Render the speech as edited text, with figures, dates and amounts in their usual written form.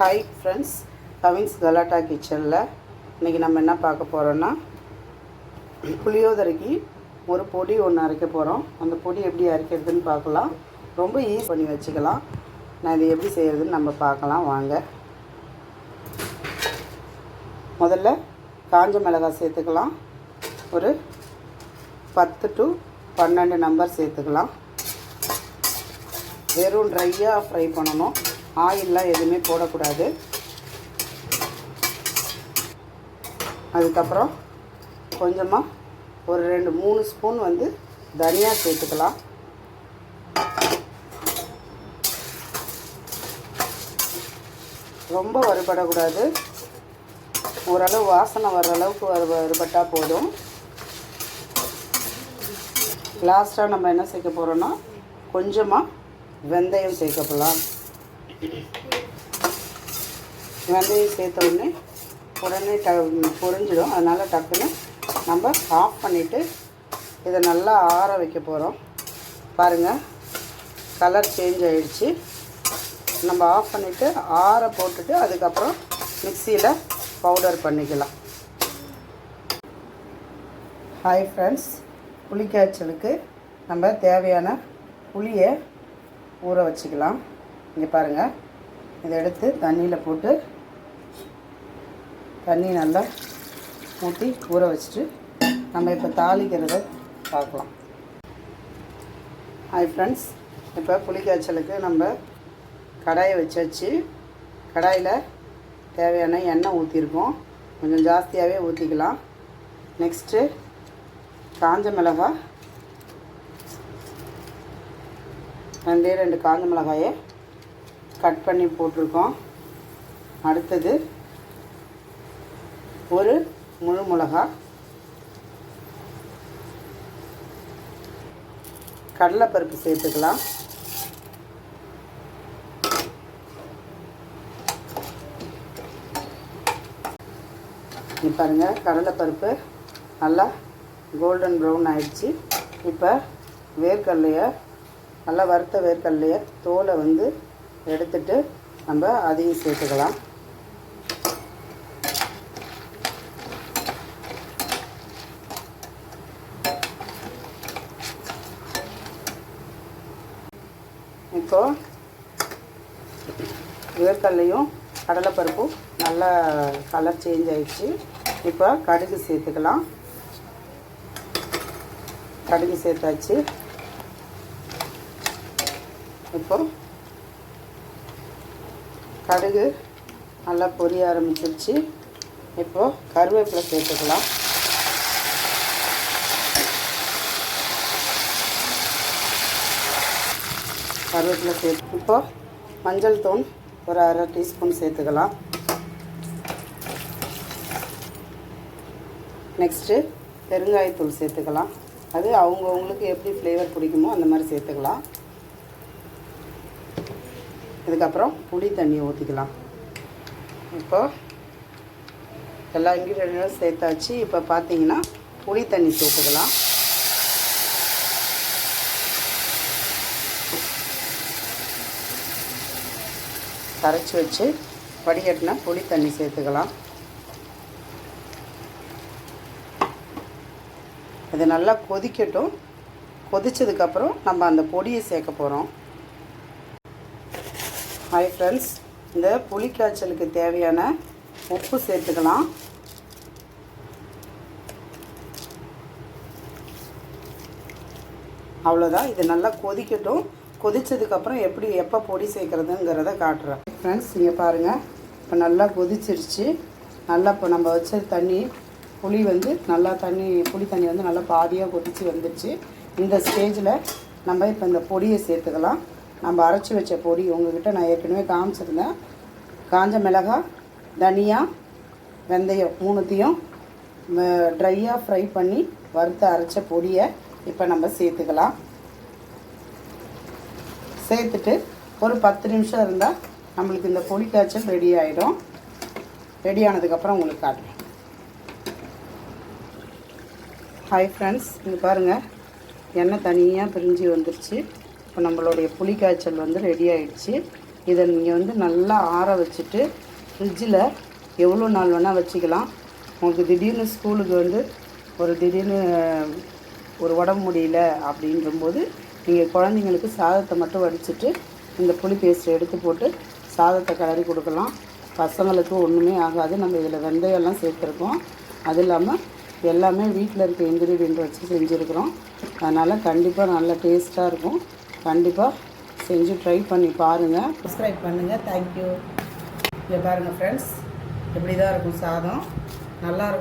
Hi friends, Cavin's கலாட்டா கிச்சனில் இன்றைக்கி நம்ம என்ன பார்க்க போகிறோன்னா, புளியோதரைக்கு ஒரு பொடி ஒன்று அரைக்க போகிறோம். அந்த பொடி எப்படி அரைக்கிறதுன்னு பார்க்கலாம். ரொம்ப ஈஸி பண்ணி வச்சுக்கலாம். நான் இது எப்படி செய்கிறதுன்னு நம்ம பார்க்கலாம் வாங்க. முதல்ல காஞ்ச மிளகாய் சேர்த்துக்கலாம். ஒரு 10 to 12 நம்பர் சேர்த்துக்கலாம். வெறும் ட்ரையாக ஃப்ரை பண்ணணும். ஆயிலெலாம் எதுவுமே போடக்கூடாது. அதுக்கப்புறம் கொஞ்சமாக ஒரு 2-3 ஸ்பூன் தனியா சேர்த்துக்கலாம். ரொம்ப வறுபடக்கூடாது. ஓரளவு வாசனை வர்ற அளவுக்கு வறுபட்டால் போதும். லாஸ்ட்டாக நம்ம என்ன சேர்க்க போகிறோன்னா, கொஞ்சமாக வெந்தயம் சேர்க்க போகலாம். வெந்தயம் சேர்த்த உடனே பொரிஞ்சிடும். அதனால் டக்குன்னு நம்ம ஆஃப் பண்ணிவிட்டு இதை நல்லா ஆற வைக்க போகிறோம். பாருங்கள், கலர் சேஞ்ச் ஆகிடுச்சு. நம்ம ஆஃப் பண்ணிவிட்டு ஆற போட்டுட்டு அதுக்கப்புறம் மிக்சியில் பவுடர் பண்ணிக்கலாம். ஹாய் ஃப்ரெண்ட்ஸ், புளி காய்ச்சலுக்கு நம்ம தேவையான புளியை ஊற வச்சுக்கலாம். இங்கே பாருங்கள், இதை எடுத்து தண்ணியில் போட்டு தண்ணி நல்லா ஊற்றி ஊற வச்சுட்டு நம்ம இப்போ தாளிக்கிறத பார்க்கலாம். ஹாய் ஃப்ரெண்ட்ஸ், இப்போ புளிக்காய்ச்சலுக்கு நம்ம கடாயை வச்சாச்சு. கடாயில் தேவையான எண்ணெய் ஊற்றிருக்கோம். கொஞ்சம் ஜாஸ்தியாகவே ஊற்றிக்கலாம். நெக்ஸ்ட்டு காஞ்ச மிளகாய், 2 காஞ்ச மிளகாயை கட் பண்ணி போட்டிருக்கோம். அடுத்தது ஒரு முழு மிளகாய், கடலைப்பருப்பு சேர்த்துக்கலாம். பாருங்கள், கடலைப்பருப்பு நல்லா கோல்டன் ப்ரௌன் ஆயிடுச்சு. இப்போ வேர்க்கடலையை, நல்லா வறுத்த வேர்க்கடலையை தோலை எடுத்துட்டு நம்ம அதையும் சேர்த்துக்கலாம். இப்போது வேர்க்கடலையும் கடலைப்பருப்பும் நல்லா கலர் சேஞ்ச் ஆகிடுச்சு. இப்போ கடுகு சேர்த்துக்கலாம். கடுகு சேர்த்தாச்சு. இப்போது கடுகு நல்லா பொரிய ஆரம்பிச்சிருச்சு. இப்போது கருவேப்பிலை சேர்த்துக்கலாம். கருவேப்பிலை சேர்த்து இப்போது மஞ்சள் தூள் ஒரு 1/2 டீஸ்பூன் சேர்த்துக்கலாம். நெக்ஸ்ட்டு பெருங்காயத்தூள் சேர்த்துக்கலாம். அது அவங்கவுங்களுக்கு எப்படி ஃப்ளேவர் பிடிக்குமோ அந்த மாதிரி சேர்த்துக்கலாம். இதுக்கப்புறம் புளி தண்ணியை ஊற்றிக்கலாம். இப்போது எல்லா இன்க்ரீடியன்ட்டும் சேர்த்தாச்சு. இப்போ பார்த்தீங்கன்னா புளி தண்ணி சேர்த்துக்கலாம். கரைச்சி வச்சு வடிகட்டின புளி தண்ணி சேர்த்துக்கலாம். இது நல்லா கொதிக்கட்டும். கொதித்ததுக்கப்புறம் நம்ம அந்த பொடியை சேர்க்க போகிறோம். ஹாய் ஃப்ரெண்ட்ஸ், இந்த புளி காய்ச்சலுக்கு தேவையான உப்பு சேர்த்துக்கலாம். அவ்வளோதான். இது நல்லா கொதிக்கட்டும். கொதித்ததுக்கப்புறம் எப்போ பொடி சேர்க்குறதுங்கிறத காட்டுறேன். ஃப்ரெண்ட்ஸ், இங்கே பாருங்கள், இப்போ நல்லா கொதிச்சிருச்சு. நல்லா இப்போ நம்ம வச்ச தண்ணி புளி நல்லா புளி தண்ணி நல்லா பாதியாக கொதித்து வந்துடுச்சு. இந்த ஸ்டேஜில் நம்ம இப்போ இந்த பொடியை சேர்த்துக்கலாம். நம்ம அரைச்சி வச்ச பொடி உங்கள்கிட்ட நான் ஏற்கனவே காமிச்சிருந்தேன். காஞ்ச மிளகாய், தனியா, வெந்தயம் 3த்தையும் ட்ரையாக ஃப்ரை பண்ணி வறுத்து அரைச்ச பொடியை இப்போ நம்ம சேர்த்துக்கலாம். சேர்த்துட்டு ஒரு 10 நிமிஷம் இருந்தால் நம்மளுக்கு இந்த பொடி காய்ச்சல் ரெடி ஆகிடும். ரெடி ஆனதுக்கப்புறம் உங்களுக்கு காட்டுறேன். ஹாய் ஃப்ரெண்ட்ஸ், இங்கே பாருங்கள், எண்ணெய் தனியாக பிரிஞ்சு வந்துருச்சு. இப்போ நம்மளுடைய புளி காய்ச்சல் ரெடி ஆகிடுச்சு. இதை நீங்கள் வந்து நல்லா ஆற வச்சுட்டு ஃப்ரிட்ஜில் எவ்வளோ நாள் வேணால் வச்சுக்கலாம். உங்களுக்கு திடீர்னு ஸ்கூலுக்கு வந்து திடீர்னு ஒரு உடம்பு முடியல அப்படின்றபோது நீங்கள் குழந்தைங்களுக்கு சாதத்தை மட்டும் வடிச்சிட்டு இந்த புளி பேஸ்ட்டை எடுத்து போட்டு சாதத்தை கிளறி கொடுக்கலாம். பசங்களுக்கு ஒன்றுமே ஆகாது. நம்ம இதில் வெந்தயம்லாம் சேர்த்துருக்கோம். அது இல்லாமல் எல்லாமே வீட்டில் இருக்க இன்க்ரீடியன்ட் வச்சு செஞ்சுருக்குறோம். அதனால் கண்டிப்பாக நல்ல டேஸ்ட்டாக இருக்கும். கண்டிப்பாக செஞ்சு ட்ரை பண்ணி பாருங்கள். சப்ஸ்கிரைப் பண்ணுங்கள். தேங்க்யூ. இங்கே பாருங்கள் ஃப்ரெண்ட்ஸ், இப்படி தான் இருக்கும் சாதம். நல்லாயிருக்கும்.